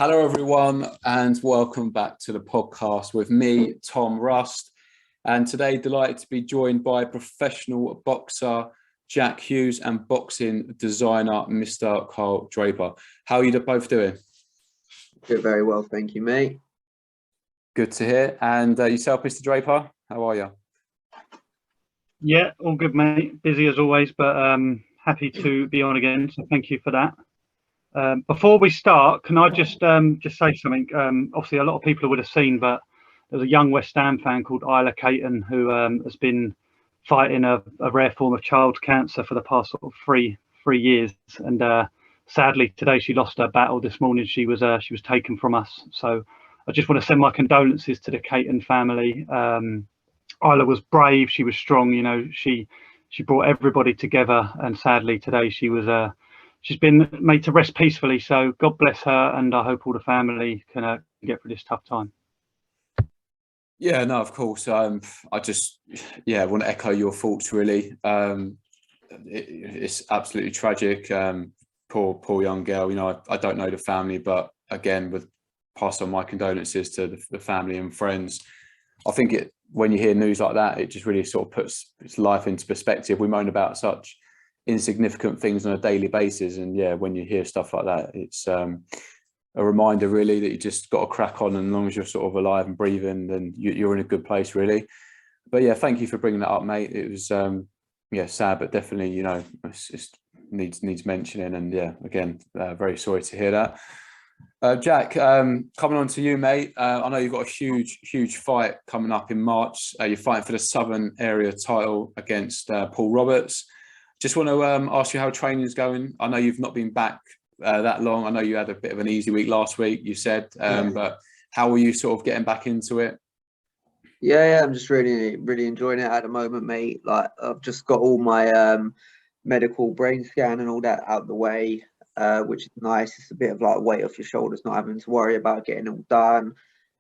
Hello, everyone, and welcome back to the podcast with me, Tom Rust. And today, delighted to be joined by professional boxer Jack Hughes and boxing designer Mr. Carl Draper. How are you both doing? Good, very well, thank you, mate. Good to hear. And yourself, Mr. Draper, how are you? Yeah, all good, mate. Busy as always, but happy to be on again. So thank you for that. Before we start, can I just say something? Obviously, a lot of people would have seen, but there's a young West Ham fan called Isla Caton who has been fighting a rare form of child cancer for the past sort of three years, and sadly today she lost her battle. This morning she was taken from us. So I just want to send my condolences to the Caton family. Isla was brave. She was strong. You know, she brought everybody together, and sadly today she's been made to rest peacefully. So God bless her, and I hope all the family can get through this tough time. Yeah, no, of course. I just, want to echo your thoughts, really. It's absolutely tragic. Poor young girl. You know, I don't know the family, but again, would pass on my condolences to the family and friends. I think when you hear news like that, it just really sort of puts its life into perspective. We moan about such insignificant things on a daily basis, and when you hear stuff like that, it's a reminder really that you just got to crack on, and as long as you're sort of alive and breathing, then you're in a good place, really. But thank you for bringing that up, mate. It was sad, but definitely, you know, it needs mentioning, and again, very sorry to hear that. Jack, coming on to you, mate. I know you've got a huge fight coming up in March. You're fighting for the Southern Area title against Paul Roberts. Just want to ask you how training is going. I know you've not been back that long. I know you had a bit of an easy week last week, you said, but how are you sort of getting back into it? Yeah, I'm just really enjoying it at the moment, mate. Like, I've just got all my medical brain scan and all that out the way, which is nice. It's a bit of like weight off your shoulders, not having to worry about getting it all done.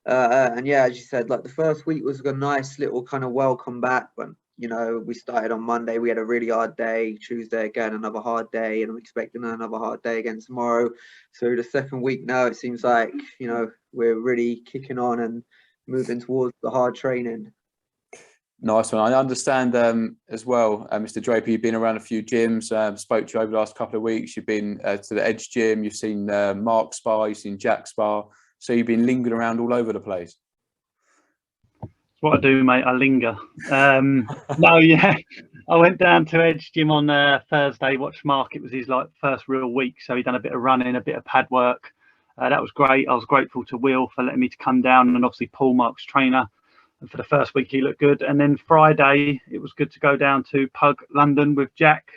And as you said, like the first week was a nice little kind of welcome back, but you know, we started on Monday, we had a really hard day. Tuesday again, another hard day, and I'm expecting another hard day again tomorrow. So the second week now, it seems like, you know, we're really kicking on and moving towards the hard training. Nice one. I understand as well, Mr. Draper, you've been around a few gyms, spoke to you over the last couple of weeks. You've been to the Edge Gym, you've seen Mark Spa, you've seen Jack Spa. So you've been lingering around all over the place. What I do, mate, I linger. I went down to Edge Gym on Thursday, watched Mark. It was his first real week, so he done a bit of running, a bit of pad work. That was great. I was grateful to Will for letting me to come down, and obviously Paul, Mark's trainer. And for the first week, he looked good. And then Friday, it was good to go down to Pug London with Jack.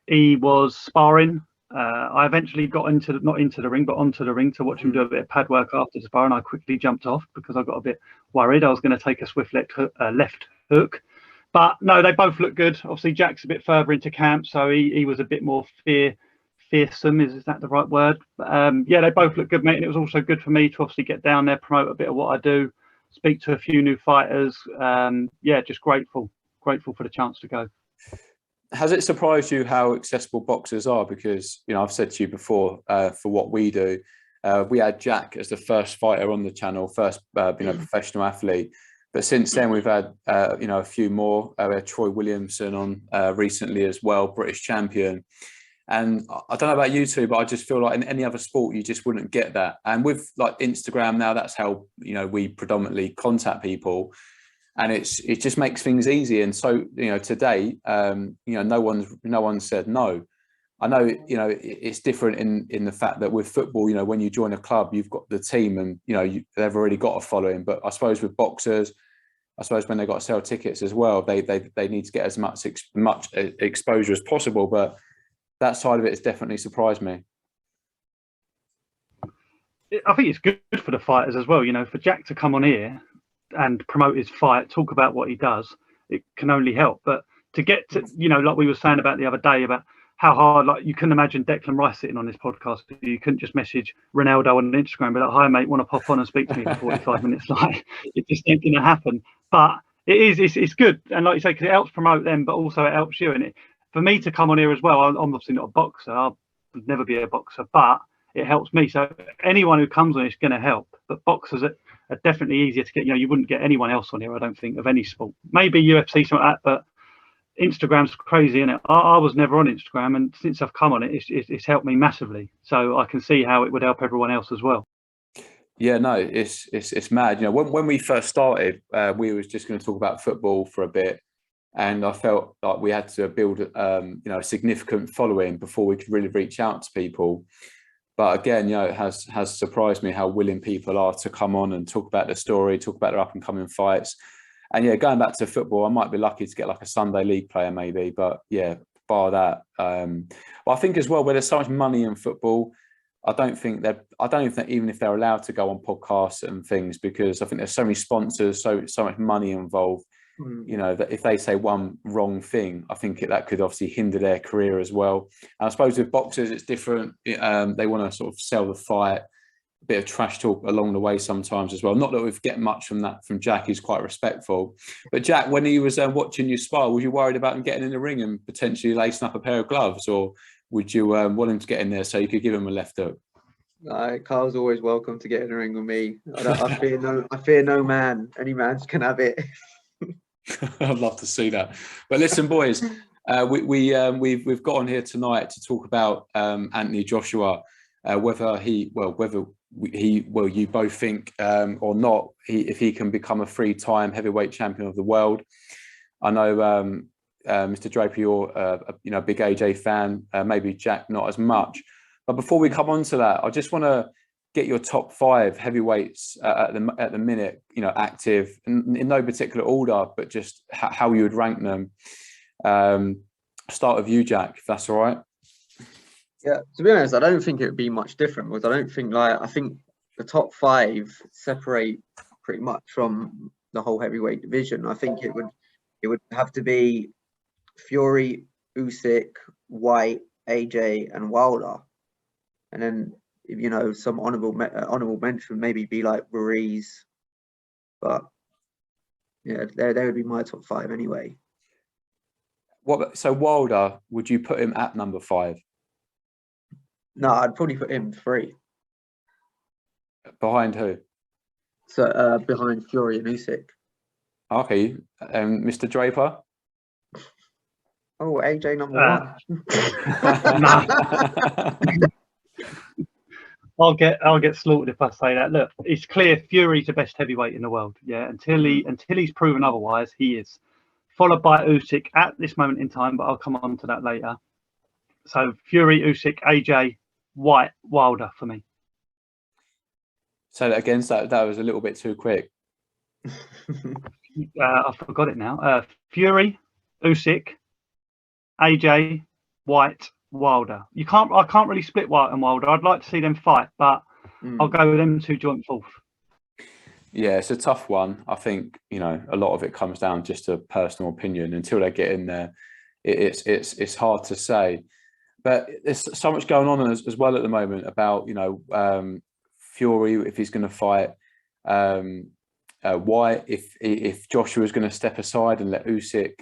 He was sparring. I eventually got not into the ring, but onto the ring to watch him do a bit of pad work after the sparring. I quickly jumped off because I got a bit worried. I was going to take a swift left hook. But no, they both look good. Obviously, Jack's a bit further into camp, so he was a bit more fearsome. Is that the right word? They both look good, mate. And it was also good for me to obviously get down there, promote a bit of what I do, speak to a few new fighters. Just grateful for the chance to go. Has it surprised you how accessible boxers are? Because, you know, I've said to you before, for what we do, we had Jack as the first fighter on the channel, first, professional athlete. But since then, we've had, a few more. We had Troy Williamson on recently as well, British champion. And I don't know about you two, but I just feel like in any other sport, you just wouldn't get that. And with like Instagram now, that's how, you know, we predominantly contact people. And it just makes things easy. And so, you know, today, no one said no. I know, you know, it's different in the fact that with football, you know, when you join a club, you've got the team and, you know, they've already got a following. But I suppose with boxers, when they've got to sell tickets as well, they need to get as much exposure as possible. But that side of it has definitely surprised me. I think it's good for the fighters as well, you know, for Jack to come on here and promote his fight, talk about what he does, it can only help. But to get to, you know, like we were saying about the other day about how hard, like you couldn't imagine Declan Rice sitting on this podcast. You couldn't just message Ronaldo on Instagram, be like, "Hi mate, want to pop on and speak to me for 45 minutes?" Like, it just ain't gonna happen. But it's good, and like you say, because it helps promote them, but also it helps you. And for me to come on here as well, I'm obviously not a boxer. I'll never be a boxer, but it helps me. So anyone who comes on it's going to help. But boxers are definitely easier to get. You wouldn't get anyone else on here, I don't think, of any sport. Maybe UFC, something like that, but Instagram's crazy, isn't it? I was never on Instagram, and since I've come on it, it's helped me massively. So I can see how it would help everyone else as well. Yeah, no, it's mad. When we first started, we was just going to talk about football for a bit, and I felt like we had to build, a significant following before we could really reach out to people. But again, it has surprised me how willing people are to come on and talk about their story, talk about their up and coming fights. And yeah, going back to football, I might be lucky to get like a Sunday league player maybe, but yeah, bar that. But I think as well, where there's so much money in football, I don't think even if they're allowed to go on podcasts and things, because I think there's so many sponsors, so much money involved. That if they say one wrong thing, I think that could obviously hinder their career as well. And I suppose with boxers, it's different. They want to sort of sell the fight, a bit of trash talk along the way sometimes as well. Not that we've get much from that from Jack. He's quite respectful. But Jack, when he was watching you spar, was you worried about him getting in the ring and potentially lacing up a pair of gloves, or would you want him to get in there so you could give him a left hook? Carl's always welcome to get in the ring with me. I fear no man. Any man can have it. I'd love to see that. But listen, boys, we've got on here tonight to talk about Anthony Joshua, whether you both think or not, if he can become a 3-time heavyweight champion of the world. I know, Mr. Draper, you're a big AJ fan. Maybe Jack not as much. But before we come on to that, I just want to get your top 5 heavyweights at the minute, active, in no particular order, but just how you would rank them. Start with you, Jack, if that's all right. Yeah, to be honest, I don't think it would be much different, because I think the top 5 separate pretty much from the whole heavyweight division. I think it would have to be Fury, Usyk, White, AJ, and Wilder, and then some honorable mention maybe be like Ruiz, but yeah, they would be my top 5 anyway. So Wilder, would you put him at number 5? No, I'd probably put him 3. Behind who? So behind Fury and Usyk. Okay, Mr. Draper. Oh, AJ number 1. I'll get slaughtered if I say that. Look, it's clear Fury's the best heavyweight in the world. Yeah, until he's proven otherwise, he is. Followed by Usyk at this moment in time, but I'll come on to that later. So Fury, Usyk, AJ, White, Wilder for me. Say that again. So that was a little bit too quick. I forgot it now. Fury, Usyk, AJ, White, Wilder. I can't really split White and Wilder. I'd like to see them fight, but I'll go with them 2 joint 4th. Yeah, it's a tough one. I think a lot of it comes down just to personal opinion. Until they get in there, it's hard to say. But there's so much going on as well at the moment about Fury, if he's going to fight White, if Joshua is going to step aside and let Usyk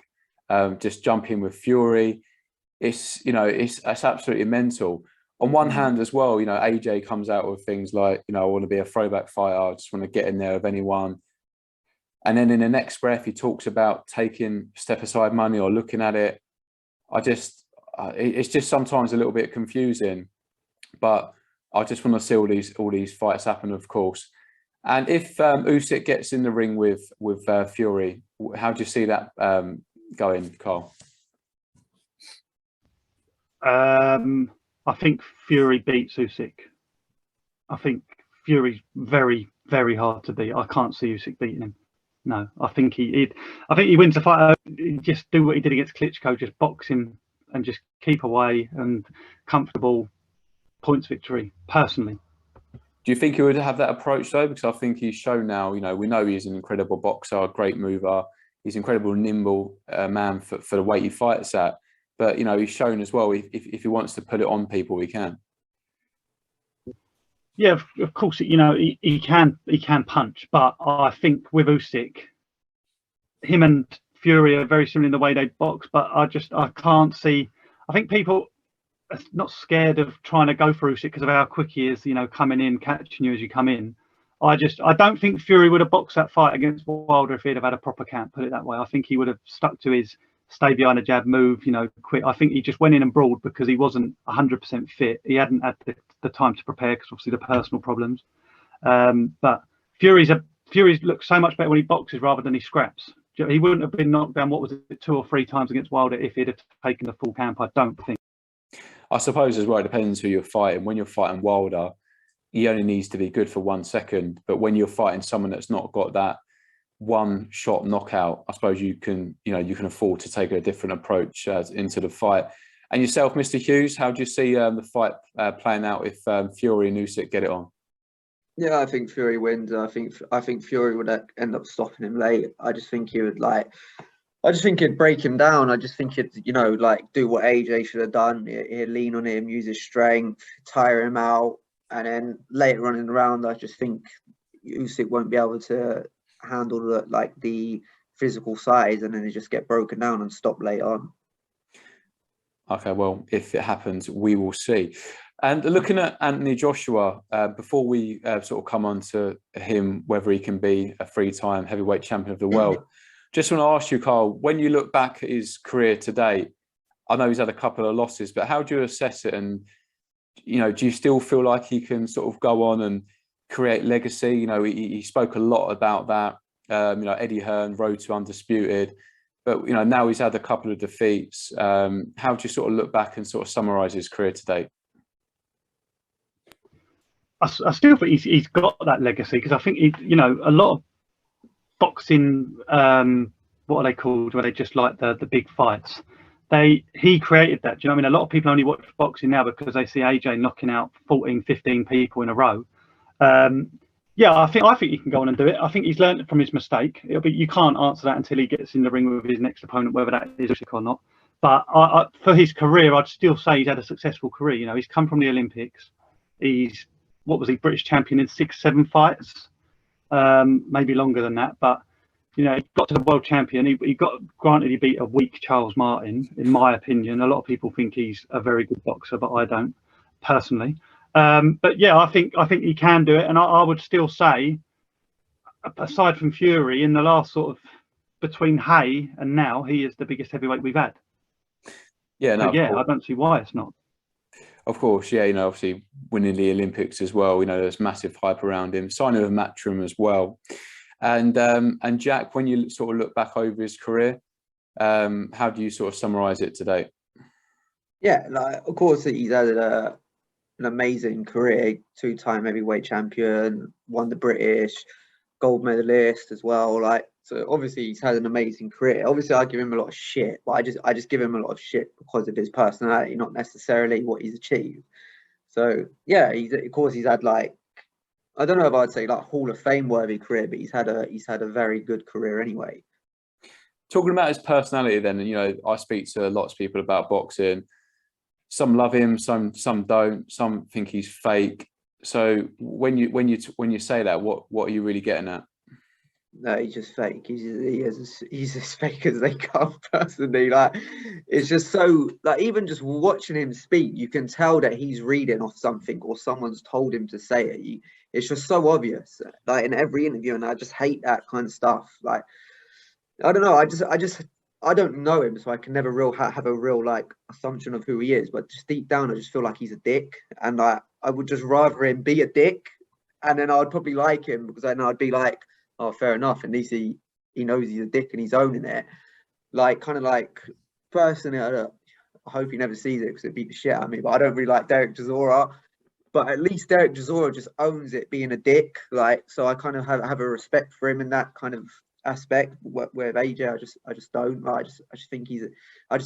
just jump in with Fury. It's absolutely mental. On one hand as well, AJ comes out with things like, I want to be a throwback fighter. I just want to get in there with anyone. And then in the next breath, he talks about taking step aside money or looking at it. It's just sometimes a little bit confusing, but I just want to see all these fights happen, of course. And if Usyk gets in the ring with Fury, how do you see that going, Carl? I think Fury beats Usyk. I think Fury's very, very hard to beat. I can't see Usyk beating him. No, I think he wins the fight. Just do what he did against Klitschko, just box him and just keep away and comfortable points victory, personally. Do you think he would have that approach though? Because I think he's shown now, we know he's an incredible boxer, a great mover. He's an incredible nimble man for the weight he fights at. But, he's shown as well, if he wants to put it on people, he can. Yeah, of course, he can punch. But I think with Usyk, him and Fury are very similar in the way they box. But I can't see. I think people not scared of trying to go through shit because of how quick he is, you know, coming in, catching you as you come in. I don't think Fury would have boxed that fight against Wilder if he'd have had a proper camp, put it that way. I think he would have stuck to his stay behind a jab, move, you know, quit. I think he just went in and brawled because he wasn't 100% fit. He hadn't had the time to prepare because obviously the personal problems. But Fury's looks so much better when he boxes rather than he scraps. He wouldn't have been knocked down, what was it, 2 or 3 times against Wilder if he'd have taken the full camp, I don't think. I suppose as well, it depends who you're fighting. When you're fighting Wilder, he only needs to be good for 1 second. But when you're fighting someone that's not got that one shot knockout, I suppose you can afford to take a different approach into the fight. And yourself, Mr. Hughes, how do you see the fight playing out if Fury and Usyk get it on? Yeah, I think Fury wins. I think Fury would end up stopping him late. I just think he'd break him down. I just think he'd, you know, like do what AJ should have done. He'd lean on him, use his strength, tire him out, and then later on in the round, I just think Usyk won't be able to handle the physical size, and then he just get broken down and stop late on. Okay, well, if it happens, we will see. And looking at Anthony Joshua, before we sort of come on to him, whether he can be a 3-time heavyweight champion of the world, just want to ask you, Carl, when you look back at his career to date, I know he's had a couple of losses, but how do you assess it? And, you know, do you still feel like he can sort of go on and create legacy? You know, he spoke a lot about that. You know, Eddie Hearn, road to undisputed. But, you know, now he's had a couple of defeats. How do you sort of look back and sort of summarise his career to date? I still think he's got that legacy because I think you know, a lot of boxing, what are they called, where they just like the big fights. He created that. Do you know what I mean? A lot of people only watch boxing now because they see AJ knocking out 14, 15 people in a row. Yeah, I think he can go on and do it. I think he's learned from his mistake. You can't answer that until he gets in the ring with his next opponent, whether that is Usyk or not. But for his career, I'd still say he's had a successful career. You know, he's come from the Olympics. He's, what was he, British champion in 6-7 fights, maybe longer than that. But, you know, he got to the world champion. He beat a weak Charles Martin, in my opinion. A lot of people think he's a very good boxer, but I don't, personally. But yeah, I think he can do it. And I would still say, aside from Fury, in the last sort of between Hay and now, he is the biggest heavyweight we've had. Yeah, no, yeah, I don't see why it's not. Of course, yeah, you know, obviously winning the Olympics as well, you know, there's massive hype around him, signing of Matchroom as well. And Jack, when you sort of look back over his career, how do you sort of summarise it today? Yeah, like, of course, he's had an amazing career, 2-time heavyweight champion, won the British, gold medalist as well. Like, so obviously he's had an amazing career. Obviously, I give him a lot of shit, but I just give him a lot of shit because of his personality, not necessarily what he's achieved. So yeah, of course he's had, like, I don't know if I'd say like Hall of Fame worthy career, but he's had a very good career anyway. Talking about his personality, then, you know, I speak to lots of people about boxing. Some love him, some don't. Some think he's fake. So when you say that, what are you really getting at? No, he's just fake. He's as fake as they come, personally. Like, it's just so, like, even just watching him speak, you can tell that he's reading off something or someone's told him to say it. It's just so obvious, like in every interview, and I just hate that kind of stuff. Like, I don't know. I don't know him, so I can never have a real like assumption of who he is. But just deep down, I just feel like he's a dick, and I would just rather him be a dick, and then I'd probably like him because then I'd be like, oh, fair enough. At least he knows he's a dick and he's owning it. Like, kind of like, personally, I hope he never sees it because it beat the shit out of me. But I don't really like Derek Chisora. But at least Derek Chisora just owns it being a dick. Like, so I kind of have a respect for him in that kind of aspect. Where AJ, I just don't. Like, I just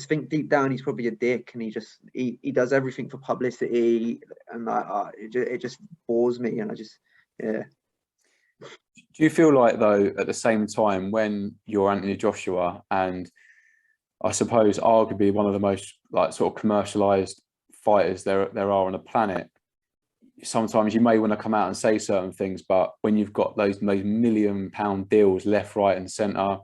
think deep down he's probably a dick, and he does everything for publicity, and like, it just bores me, and yeah. Do you feel like, though, at the same time, when you're Anthony Joshua, and I suppose arguably one of the most like sort of commercialized fighters there are on the planet, sometimes you may want to come out and say certain things, but when you've got those £1 million deals left, right, and centre,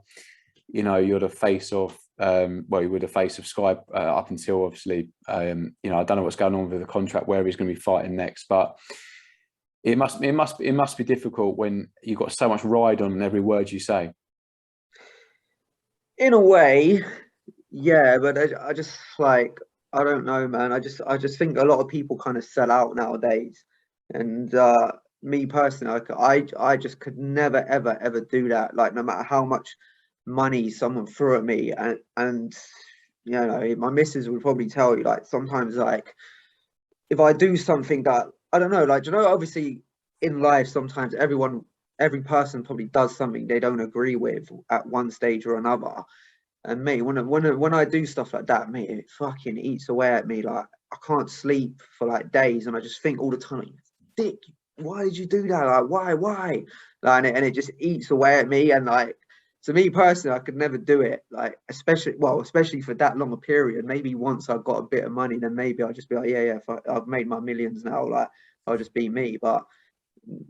you know, you're the face of well, he was the face of Sky up until obviously, you know, I don't know what's going on with the contract, where he's going to be fighting next, but it must be difficult when you've got so much ride on every word you say. In a way, yeah, but I just like, I don't know, man. I just think a lot of people kind of sell out nowadays, and me personally, I just could never ever do that. Like, no matter how much money someone threw at me, and you know, my missus would probably tell you, like, sometimes, like, if I do something that I don't know, like, you know, obviously in life sometimes every person probably does something they don't agree with at one stage or another. And mate, when I do stuff like that, mate, it fucking eats away at me. Like, I can't sleep for like days, and I just think all the time, like, Dick, why did you do that? Like, why? Like, and it just eats away at me. And like, to me personally, I could never do it. Like, especially for that long a period. Maybe once I've got a bit of money, then maybe I'll just be like, yeah, if I've made my millions now, like, I'll just be me. But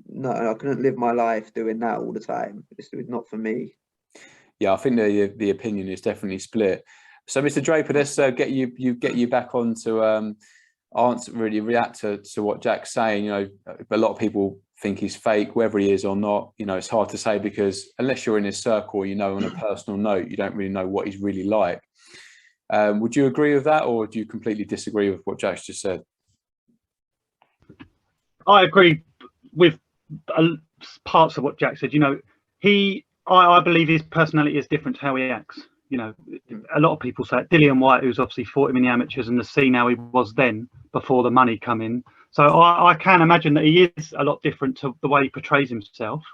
no, I couldn't live my life doing that all the time. It's not for me. Yeah, I think the opinion is definitely split. So, Mr. Draper, let's get you back on to really react to what Jack's saying. You know, a lot of people think he's fake, whether he is or not. You know, it's hard to say, because unless you're in his circle, you know, on a personal note, you don't really know what he's really like. Would you agree with that, or do you completely disagree with what Jack's just said? I agree with parts of what Jack said. You know, I believe his personality is different to how he acts. You know, a lot of people say it. Dillian White, who's obviously fought him in the amateurs, and to see how he was then before the money come in. So I can imagine that he is a lot different to the way he portrays himself.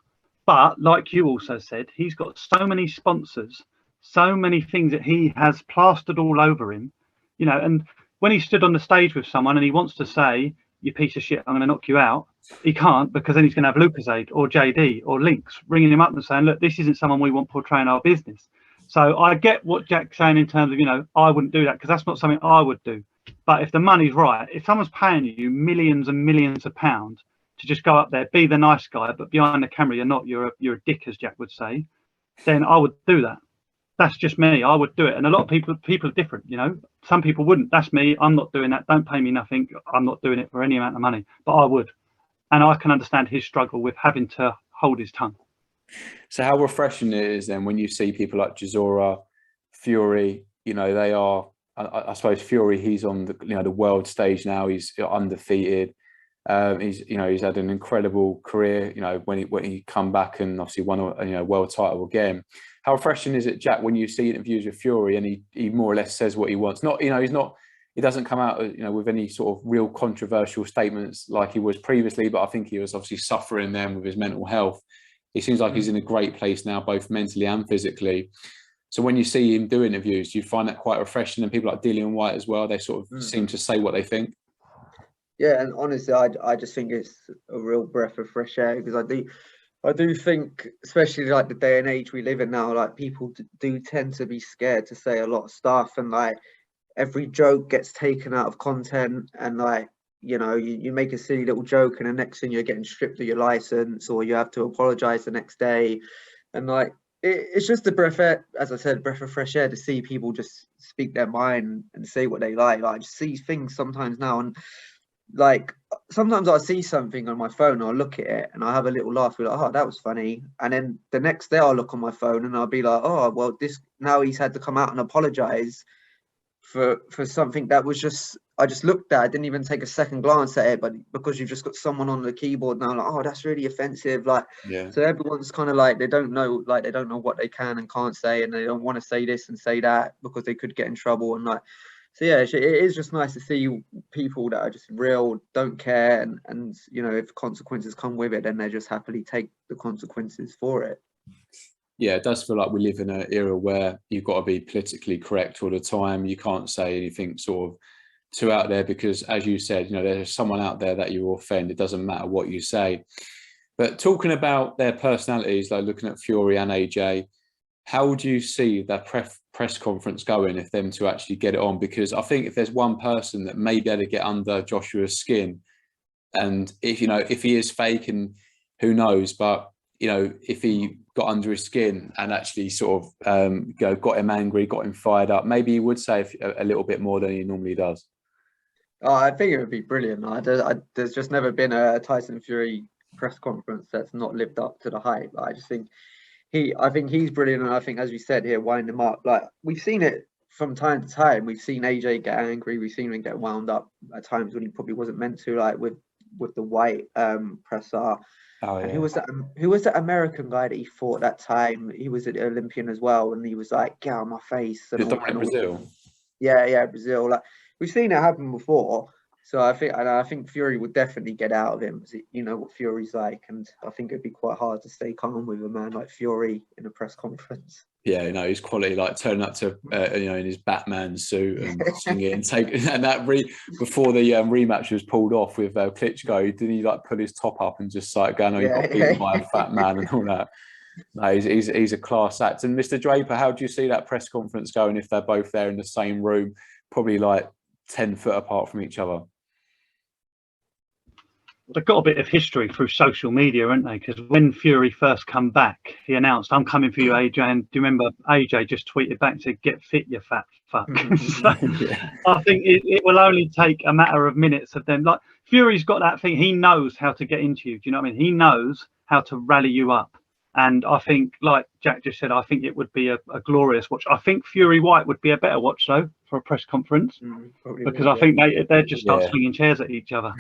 But like you also said, he's got so many sponsors, so many things that he has plastered all over him. You know, and when he stood on the stage with someone and he wants to say, "You piece of shit, I'm going to knock you out," he can't, because then he's going to have Lucasade or JD or Lynx ringing him up and saying, "Look, this isn't someone we want portraying our business." So I get what Jack's saying in terms of, you know, I wouldn't do that, because that's not something I would do. But if the money's right, if someone's paying you millions and millions of pounds to just go up there, be the nice guy, but behind the camera you're not, you're a dick, as Jack would say, then I would do that. That's just me. I would do it. And a lot of people are different, you know. Some people wouldn't. That's me. I'm not doing that. Don't pay me nothing. I'm not doing it for any amount of money. But I would. And I can understand his struggle with having to hold his tongue. So how refreshing it is then when you see people like Chisora, Fury, you know, they are, I suppose Fury, he's on the, you know, the world stage now. He's undefeated. He's had an incredible career, you know, when he come back and obviously won a, you know, world title again. How refreshing is it, Jack, when you see interviews with Fury and he more or less says what he wants? Not, you know, he doesn't come out, you know, with any sort of real controversial statements like he was previously, but I think he was obviously suffering then with his mental health. He seems like he's in a great place now, both mentally and physically. So when you see him do interviews, do you find that quite refreshing? And people like Dillian White as well, they sort of seem to say what they think. Yeah, and honestly, I just think it's a real breath of fresh air, because I do think, especially like the day and age we live in now, like, people do tend to be scared to say a lot of stuff, and like every joke gets taken out of content, and like, you know, you make a silly little joke and the next thing you're getting stripped of your license, or you have to apologize the next day. And like, it's just a breath of fresh air to see people just speak their mind and say what they like. I just see things sometimes now, and like, sometimes I see something on my phone, I'll look at it and I'll have a little laugh, be like, oh, that was funny. And then the next day I'll look on my phone and I'll be like, oh, well, now he's had to come out and apologize for something that was just, I just looked at, I didn't even take a second glance at it, but because you've just got someone on the keyboard now, like, oh, that's really offensive. Like, yeah. So everyone's kind of like, they don't know what they can and can't say, and they don't want to say this and say that because they could get in trouble. And like, so yeah, it is just nice to see people that are just real, don't care, and you know, if consequences come with it, then they just happily take the consequences for it. Yeah, it does feel like we live in an era where you've got to be politically correct all the time. You can't say anything sort of too out there, because as you said, you know, there's someone out there that you offend. It doesn't matter what you say. But talking about their personalities, like looking at Fury and AJ, how would you see that press conference going if them to actually get it on? Because I think if there's one person that may be able to get under Joshua's skin, and if, you know, if he is fake, and who knows, but you know, if he got under his skin and actually sort of, you know, got him angry, got him fired up, maybe he would say a little bit more than he normally does. Oh, I think it would be brilliant. There's just never been a Tyson Fury press conference that's not lived up to the hype. I just think I think he's brilliant, and I think, as we said here, wind him up. Like, we've seen it from time to time. We've seen AJ get angry. We've seen him get wound up at times when he probably wasn't meant to, like with the white presser. Oh, yeah. And who was that American guy that he fought that time? He was an Olympian as well, and he was like, "Get out of my face." And Brazil. Yeah, Brazil. Like, we've seen it happen before. So I think Fury would definitely get out of him. You know what Fury's like, and I think it'd be quite hard to stay calm with a man like Fury in a press conference. Yeah, you know, his quality, like turning up to, you know, in his Batman suit and singing and that before the rematch was pulled off with Klitschko, did he like pull his top up and just like going, "Oh, you got beaten by a fat man" and all that? No, he's a class act. And Mr. Draper, how do you see that press conference going if they're both there in the same room, probably like 10 foot apart from each other? They've got a bit of history through social media, haven't they? Because when Fury first come back, he announced, "I'm coming for you, AJ." And do you remember AJ just tweeted back and said, "Get fit, you fat fuck." So Yeah. I think it will only take a matter of minutes of them. Like, Fury's got that thing. He knows how to get into you. Do you know what I mean? He knows how to rally you up. And I think, like Jack just said, I think it would be a glorious watch. I think Fury White would be a better watch, though, for a press conference, because I think they'd just start swinging chairs at each other.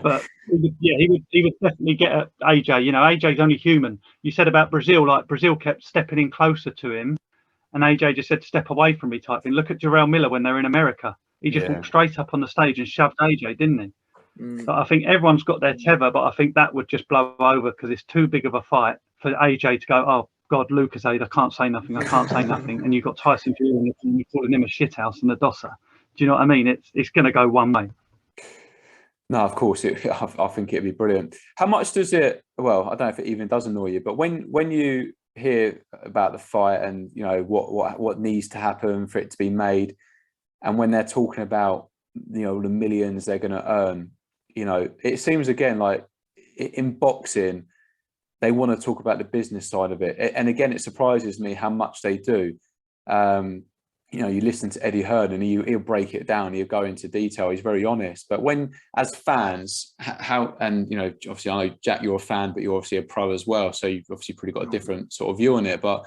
But he would definitely get at AJ. You know, AJ's only human. You said about Brazil, like Brazil kept stepping in closer to him, and AJ just said, "Step away from me," type thing. Look at Jarrell Miller when they're in America. He just walked straight up on the stage and shoved AJ, didn't he? So I think everyone's got their tether, but I think that would just blow over because it's too big of a fight for AJ to go, "Oh God, Lucas Aid, I can't say nothing. And you've got Tyson Fury and you're calling him a shithouse and a dosser. Do you know what I mean? It's going to go one way. No, of course. I think it'd be brilliant. How much does it? Well, I don't know if it even does annoy you, but when you hear about the fight and you know what needs to happen for it to be made, and when they're talking about, you know, the millions they're going to earn, you know, it seems again like in boxing they want to talk about the business side of it, and again it surprises me how much they do. You know, you listen to Eddie Hearn and he'll break it down, he'll go into detail, he's very honest. But when, as fans, how, and you know, obviously I know Jack, you're a fan, but you're obviously a pro as well, so you've obviously pretty got a different sort of view on it. But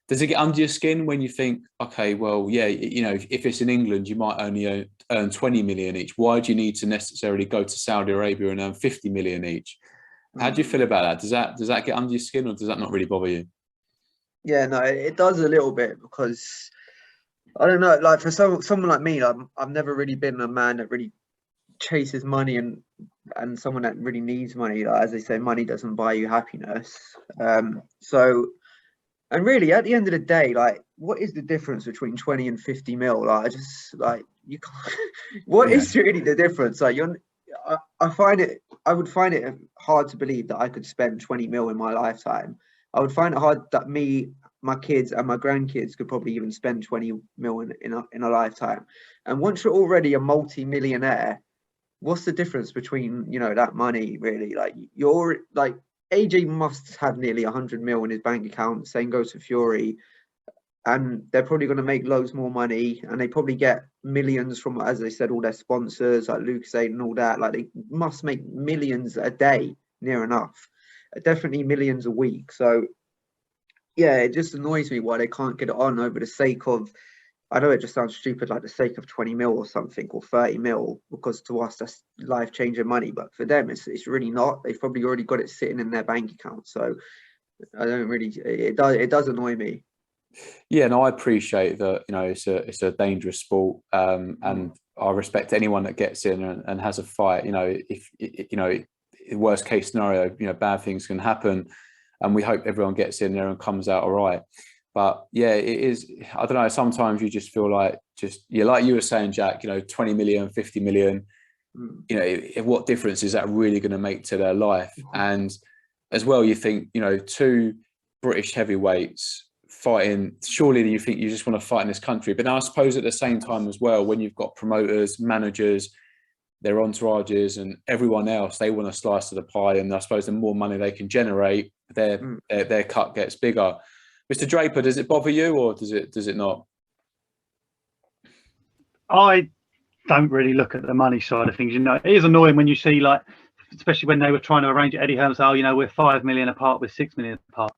does it get under your skin when you think, okay, well, yeah, you know, if it's in England, you might only earn 20 million each. Why do you need to necessarily go to Saudi Arabia and earn 50 million each? How do you feel about that? Does that get under your skin, or does that not really bother you? Yeah, no, it does a little bit, because I don't know, like for someone like me, I've never really been a man that really chases money and someone that really needs money. Like, as they say, money doesn't buy you happiness. So, and really at the end of the day, like, what is the difference between 20 and 50 mil? Like, I just, like, you can't, what is really the difference? Like, I would find it hard to believe that I could spend 20 mil in my lifetime. I would find it hard that my kids and my grandkids could probably even spend 20 mil in a lifetime. And once you're already a multi-millionaire, what's the difference between, you know, that money really? Like, you're like, AJ must have nearly 100 mil in his bank account. Same goes for Fury, and they're probably going to make loads more money, and they probably get millions from, as they said, all their sponsors like Lucas Aid and all that. Like, they must make millions a day, near enough, definitely millions a week. So yeah, it just annoys me why they can't get it on over the sake of, I know it just sounds stupid, like the sake of 20 mil or something, or 30 mil, because to us that's life-changing money, but for them it's really not. They've probably already got it sitting in their bank account. So I don't really, it does annoy me. Yeah, no, I appreciate that. You know, it's a dangerous sport, and I respect anyone that gets in and has a fight. You know, if you know, worst case scenario, you know, bad things can happen, and we hope everyone gets in there and comes out all right. But yeah, it is, I don't know, sometimes you just feel like, like you were saying, Jack, you know, 20 million, 50 million, you know, what difference is that really going to make to their life? And as well, you think, you know, two British heavyweights fighting, surely you think you just want to fight in this country. But now I suppose at the same time as well, when you've got promoters, managers, their entourages and everyone else, they want a slice of the pie, and I suppose the more money they can generate, their cut gets bigger. Mr. Draper, does it bother you, or does it not? I don't really look at the money side of things. You know, it is annoying when you see, like, especially when they were trying to arrange it, Eddie Hearn, oh, you know, we're 5 million apart, we're 6 million apart.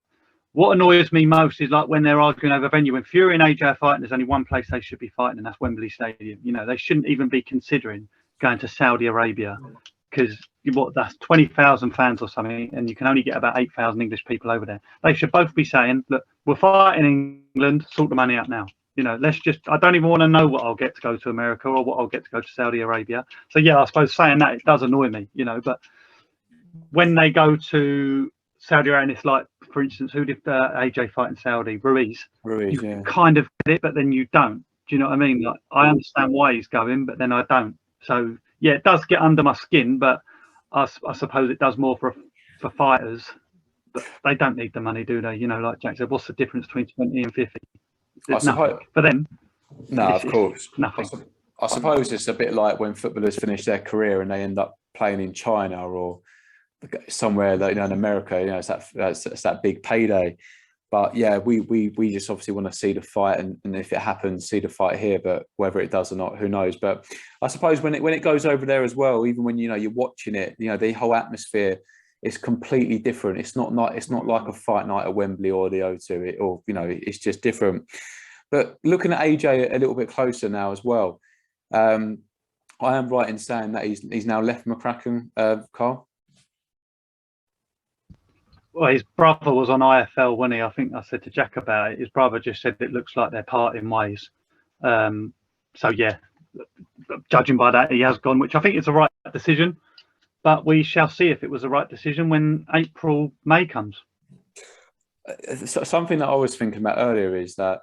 What annoys me most is like when they're arguing over venue. When Fury and AJ are fighting, there's only one place they should be fighting, and that's Wembley Stadium. You know, they shouldn't even be considering going to Saudi Arabia, because that's 20,000 fans or something, and you can only get about 8,000 English people over there. They should both be saying, look, we're fighting in England, sort the money out now. You know, I don't even want to know what I'll get to go to America or what I'll get to go to Saudi Arabia. So yeah, I suppose saying that, it does annoy me, you know, but when they go to Saudi Arabia, and it's like, for instance, who did AJ fight in Saudi? Ruiz, you kind of get it, but then you don't. Do you know what I mean? Like, I understand why he's going, but then I don't. So yeah, it does get under my skin, but I suppose it does more for fighters. But they don't need the money, do they? You know, like Jack said, what's the difference between 20 and 50? There's nothing for them. No, of course. Nothing. I suppose it's a bit like when footballers finish their career and they end up playing in China or somewhere that, you know, in America. You know, it's that big payday. But yeah, we just obviously want to see the fight, and if it happens, see the fight here. But whether it does or not, who knows? But I suppose when it goes over there as well, even when, you know, you're watching it, you know, the whole atmosphere is completely different. It's not like a fight night at Wembley or the O2, or, you know, it's just different. But looking at AJ a little bit closer now as well, I am right in saying that he's now left McCracken, Carl. Well, his brother was on IFL, wasn't he? I think I said to Jack about it. His brother just said it looks like they're parting ways. So yeah, judging by that, he has gone, which I think is the right decision. But we shall see if it was the right decision when May comes. Something that I was thinking about earlier is that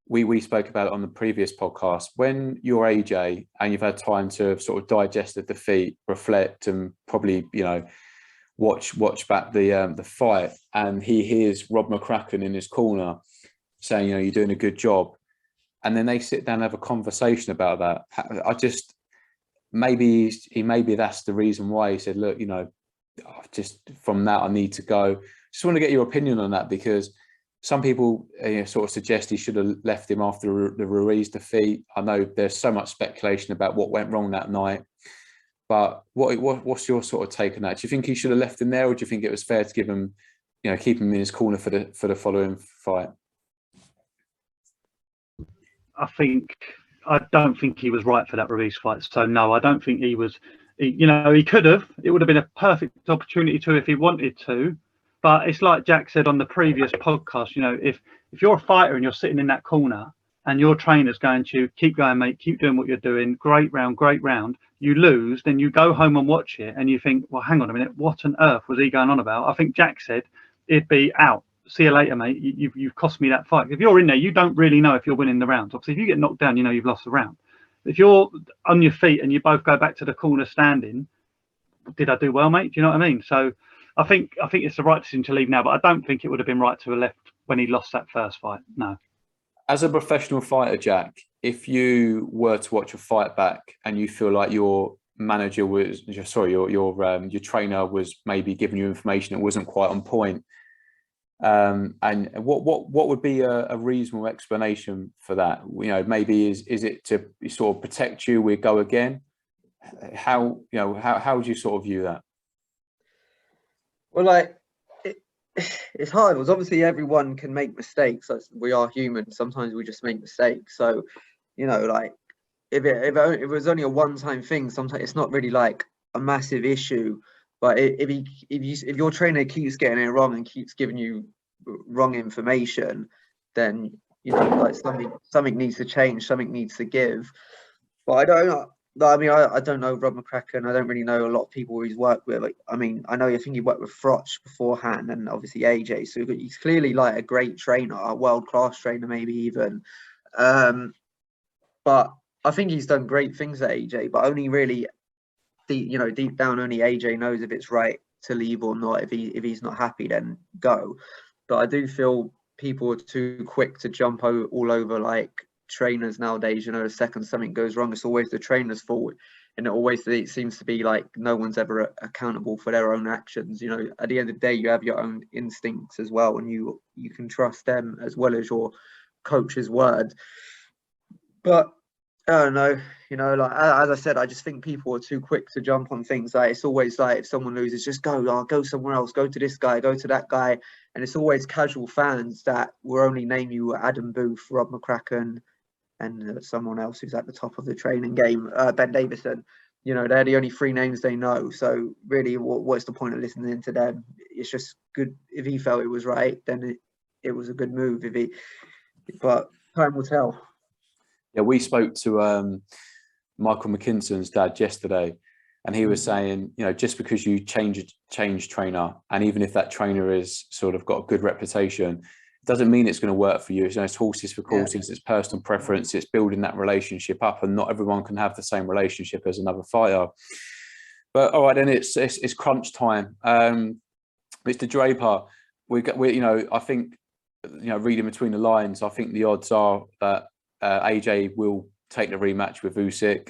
we spoke about it on the previous podcast. When you're AJ and you've had time to sort of digest the defeat, reflect, and probably, you know, watch back the fight, and he hears Rob McCracken in his corner saying, you know, you're doing a good job, and then they sit down and have a conversation about that. Maybe that's the reason why he said, look, you know, just from that I need to go. Just want to get your opinion on that, because some people sort of suggest he should have left him after the Ruiz defeat. I know there's so much speculation about what went wrong that night, but what's your sort of take on that? Do you think he should have left him there, or do you think it was fair to give him, you know, keep him in his corner for the following fight? I don't think he was right for that Ruiz fight. So no, I don't think he was. You know, he could have. It would have been a perfect opportunity to, if he wanted to. But it's like Jack said on the previous podcast. You know, if you're a fighter and you're sitting in that corner and your trainer's going to keep going, mate, keep doing what you're doing, great round, you lose, then you go home and watch it and you think, well, hang on a minute, what on earth was he going on about? I think Jack said it'd be out. See you later, mate. You've cost me that fight. If you're in there, you don't really know if you're winning the rounds. Obviously, if you get knocked down, you know you've lost the round. If you're on your feet and you both go back to the corner standing, did I do well, mate? Do you know what I mean? So I think it's the right decision to leave now, but I don't think it would have been right to have left when he lost that first fight. No. As a professional fighter, Jack, if you were to watch a fight back and you feel like your manager was, your trainer was maybe giving you information that wasn't quite on point, and what would be a reasonable explanation for that? You know, maybe is it to sort of protect you, we go again? How would you sort of view that? Well, like, it's hard because obviously everyone can make mistakes. We are human. Sometimes we just make mistakes. So, you know, like if it was only a one-time thing, sometimes it's not really like a massive issue. But if your trainer keeps getting it wrong and keeps giving you wrong information, then, you know, like something needs to change, something needs to give. But I don't know. I don't know Rob McCracken. I don't really know a lot of people he's worked with. Like, I think he worked with Froch beforehand, and obviously AJ. So he's clearly like a great trainer, a world-class trainer, maybe even. But I think he's done great things at AJ, but only really, deep down, only AJ knows if it's right to leave or not. If he's not happy, then go. But I do feel people are too quick to jump all over like trainers nowadays. You know, the second something goes wrong, it's always the trainer's fault. it seems to be like no one's ever accountable for their own actions. You know, at the end of the day, you have your own instincts as well, and you can trust them as well as your coach's word. But I don't know, you know, like as I said, I just think people are too quick to jump on things. Like it's always like if someone loses, just go somewhere else, go to this guy, go to that guy, and it's always casual fans that will only name you Adam Booth, Rob McCracken, and someone else who's at the top of the training game, Ben Davison. You know, they're the only three names they know. So really, what's the point of listening to them? It's just good. If he felt it was right, then it was a good move. But time will tell. Yeah, we spoke to Michael McKinson's dad yesterday, and he was saying, you know, just because you change trainer, and even if that trainer is sort of got a good reputation, doesn't mean it's going to work for you. You know, it's horses for courses, it's personal preference, it's building that relationship up, and not everyone can have the same relationship as another fighter. But all right, then it's crunch time. Mr. Draper, we you know, I think, you know, reading between the lines, I think the odds are that AJ will take the rematch with Usyk.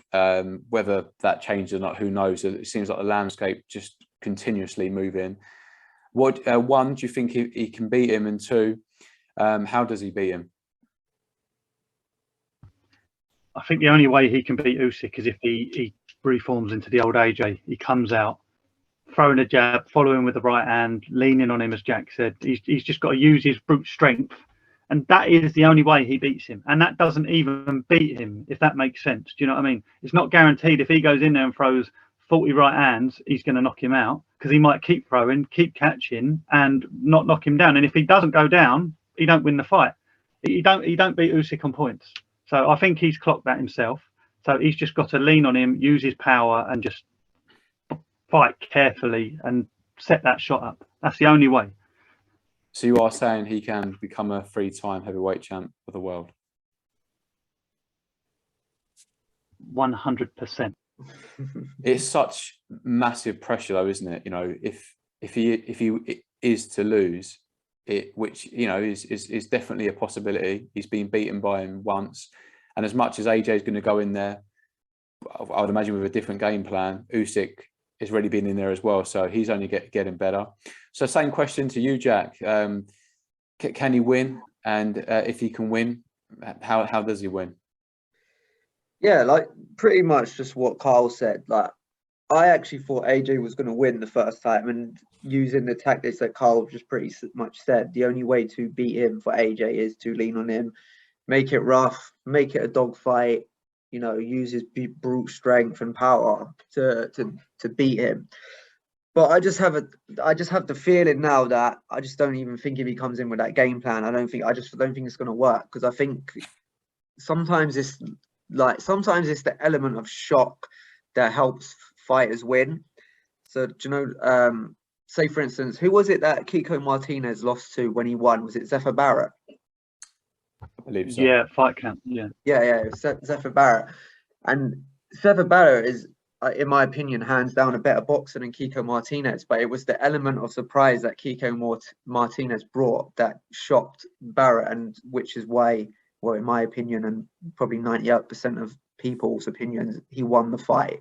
Whether that changes or not, who knows? It seems like the landscape just continuously moving. What one, do you think he can beat him, and two, how does he beat him? I think the only way he can beat Usyk is if he reforms into the old AJ. He comes out, throwing a jab, following with the right hand, leaning on him, as Jack said. He's just got to use his brute strength, and that is the only way he beats him. And that doesn't even beat him, if that makes sense. Do you know what I mean? It's not guaranteed if he goes in there and throws 40 right hands, he's going to knock him out, because he might keep throwing, keep catching, and not knock him down. And if he doesn't go down, he don't win the fight. He don't beat Usyk on points. So I think he's clocked that himself. So he's just got to lean on him, use his power, and just fight carefully and set that shot up. That's the only way. So you are saying he can become a 3-time heavyweight champ of the world? 100%. It's such massive pressure, though, isn't it? You know, if he is to lose it, which, you know, is definitely a possibility. He's been beaten by him once, and as much as AJ is going to go in there, I would imagine with a different game plan, Usyk has already been in there as well, so he's only getting better. So same question to you, Jack. Can he win? And if he can win, how does he win? Yeah, like pretty much just what Carl said. Like, I actually thought AJ was going to win the first time, and using the tactics that Carl just pretty much said, the only way to beat him for AJ is to lean on him, make it rough, make it a dogfight, you know, use his brute strength and power to beat him. But I just have the feeling now that I just don't even think if he comes in with that game plan, I just don't think it's going to work, because I think sometimes it's the element of shock that helps fighters win. So, do you know, say for instance, who was it that Kiko Martinez lost to when he won? Was it Zephyr Barrett? I believe so. Yeah, fight camp. Yeah. Zephyr Barrett. And Zephyr Barrett is, in my opinion, hands down a better boxer than Kiko Martinez. But it was the element of surprise that Kiko Martinez brought that shocked Barrett, and which is why, well, in my opinion, and probably 98% of people's opinions, he won the fight.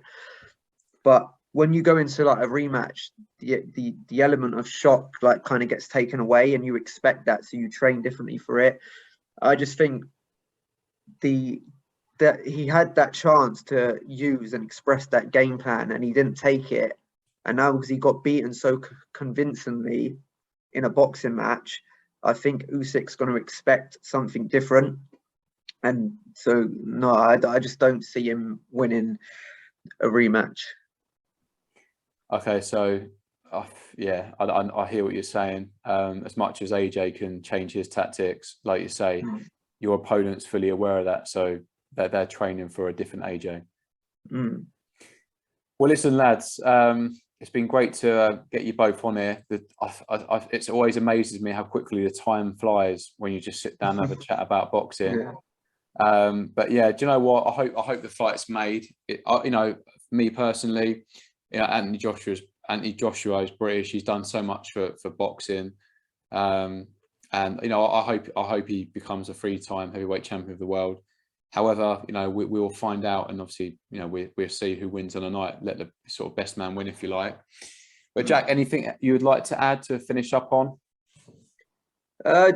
But when you go into like a rematch, the element of shock like kind of gets taken away, and you expect that, so you train differently for it. I just think that he had that chance to use and express that game plan, and he didn't take it. And now, because he got beaten so convincingly in a boxing match, I think Usyk's going to expect something different. And so, no, I just don't see him winning a rematch. Okay, so yeah, I hear what you're saying. As much as AJ can change his tactics, like you say, your opponent's fully aware of that, so they're training for a different AJ. Well, listen, lads, it's been great to get you both on here. It always amazes me how quickly the time flies when you just sit down and have a chat about boxing. Yeah. But yeah, do you know what? I hope the fight's made. You know, me personally, you know, Anthony Joshua is British. He's done so much for boxing, and you know, I hope he becomes a 3-time heavyweight champion of the world. However, you know, we will find out, and obviously, you know, we'll see who wins on the night. Let the sort of best man win, if you like. But Jack, anything you would like to add to finish up on?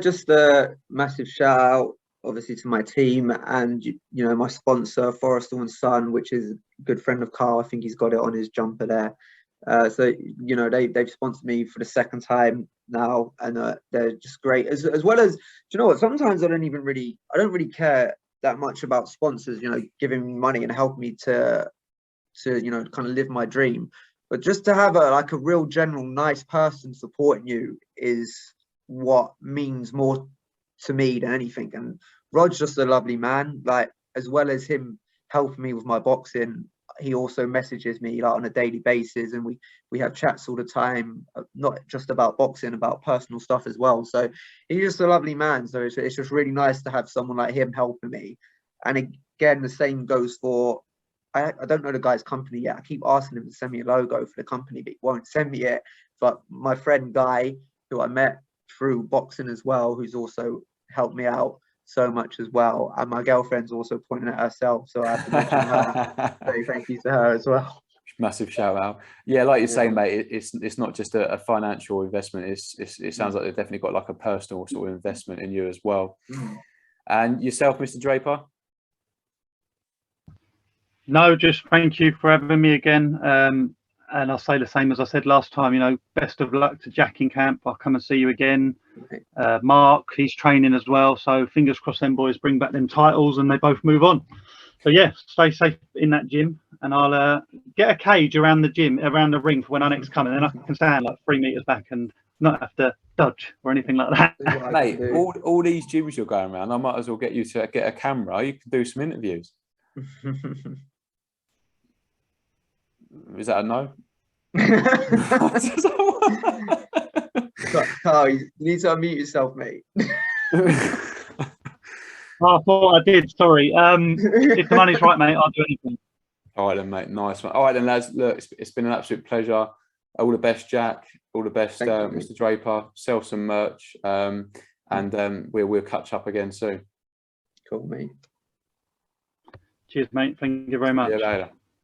Just a massive shout out, obviously, to my team and you know my sponsor, Forrestal and Son, which is a good friend of Carl. I think he's got it on his jumper there. So you know they've sponsored me for the second time now, and they're just great. As well as, do you know what? Sometimes I don't really care that much about sponsors, you know, giving me money and helping me to you know kind of live my dream. But just to have a real general nice person supporting you is what means more to me than anything. And Rod's just a lovely man. Like, as well as him helping me with my boxing, he also messages me like on a daily basis, and we have chats all the time, not just about boxing, about personal stuff as well. So he's just a lovely man. So it's just really nice to have someone like him helping me. And again, the same goes for, I don't know the guy's company yet. I keep asking him to send me a logo for the company, but he won't send me it. But my friend Guy, who I met through boxing as well, who's also helped me out so much as well, and my girlfriend's also pointing at herself, so I have to mention her. So thank you to her as well. Massive shout out. Yeah, like you're saying, mate, it's not just a financial investment. It sounds like they've definitely got like a personal sort of investment in you as well. And yourself, Mr. Draper? No, just thank you for having me again. And I'll say the same as I said last time, you know, best of luck to Jack in camp. I'll come and see you again. Mark, he's training as well. So fingers crossed them boys bring back them titles and they both move on. So yeah, stay safe in that gym, and I'll get a cage around the gym, around the ring for when I next come, and then I can stand like 3 meters back and not have to dodge or anything like that. Mate, all these gyms you're going around, I might as well get you to get a camera. You can do some interviews. Is that a no? Carl, you need to unmute yourself, mate. Oh, I thought I did. Sorry. If the money's right, mate, I'll do anything. All right then, mate. Nice one. All right then, lads. Look, it's been an absolute pleasure. All the best, Jack. All the best, Mr. Draper. Sell some merch, and we'll catch up again soon. Cool, mate. Cheers, mate. Thank you very much. See you later.